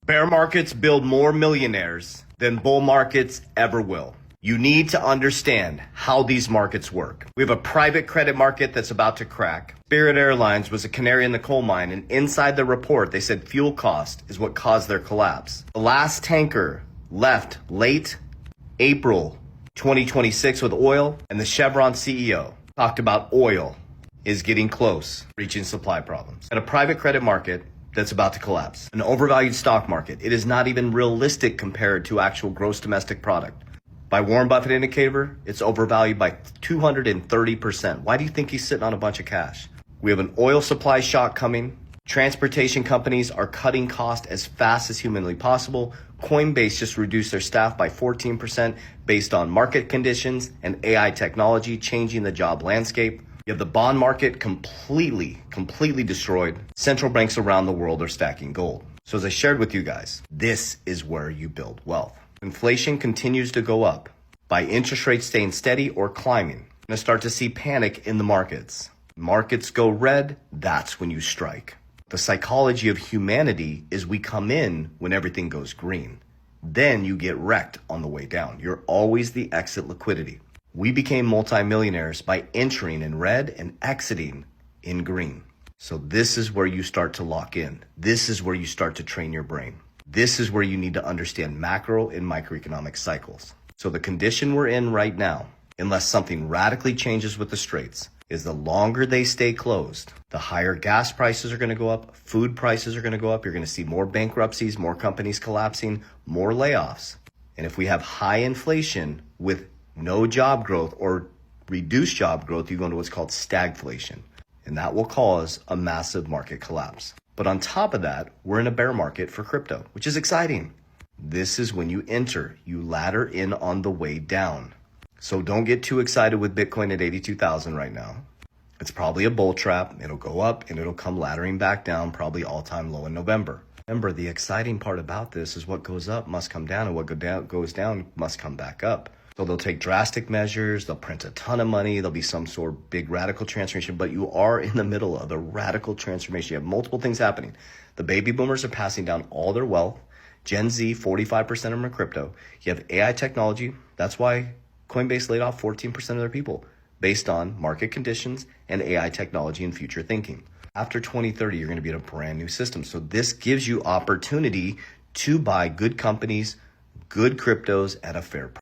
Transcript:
Bear markets build more millionaires than bull markets ever will. You need to understand how these markets work. We have a private credit market that's about to crack. Spirit Airlines was a canary in the coal mine, and inside the report, they said fuel cost is what caused their collapse. The last tanker left late April 2026 with oil, and the Chevron CEO talked about oil is getting close, reaching supply problems. At a private credit market that's about to collapse, an overvalued stock market, it is not even realistic compared to actual gross domestic product. By Warren Buffett indicator, it's overvalued by 230%. Why do you think he's sitting on a bunch of cash? We have an oil supply shock coming. Transportation companies are cutting costs as fast as humanly possible. Coinbase just reduced their staff by 14% based on market conditions and AI technology changing the job landscape. You have the bond market completely destroyed. Central banks around the world are stacking gold. So as I shared with you guys, this is where you build wealth. Inflation continues to go up. By interest rates staying steady or climbing, you're going to start to see panic in the markets. Markets go red, that's when you strike. The psychology of humanity is we come in when everything goes green. Then you get wrecked on the way down. You're always the exit liquidity. We became multimillionaires by entering in red and exiting in green. So this is where you start to lock in. This is where you start to train your brain. This is where you need to understand macro and microeconomic cycles. So the condition we're in right now, unless something radically changes with the straits, is the longer they stay closed, the higher gas prices are going to go up, food prices are going to go up, you're going to see more bankruptcies, more companies collapsing, more layoffs. And if we have high inflation with no job growth or reduced job growth, you go into what's called stagflation. And that will cause a massive market collapse. But on top of that, we're in a bear market for crypto, which is exciting. This is when you enter, you ladder in on the way down. So don't get too excited with Bitcoin at 82,000 right now. It's probably a bull trap. It'll go up and it'll come laddering back down, probably all-time low in November. Remember, the exciting part about this is what goes up must come down and what goes down must come back up. So they'll take drastic measures, they'll print a ton of money, there'll be some sort of big radical transformation, but you are in the middle of the radical transformation. You have multiple things happening. The baby boomers are passing down all their wealth. Gen Z, 45% of them are crypto. You have AI technology. That's why Coinbase laid off 14% of their people based on market conditions and AI technology and future thinking. After 2030, you're going to be in a brand new system. So this gives you opportunity to buy good companies, good cryptos at a fair price.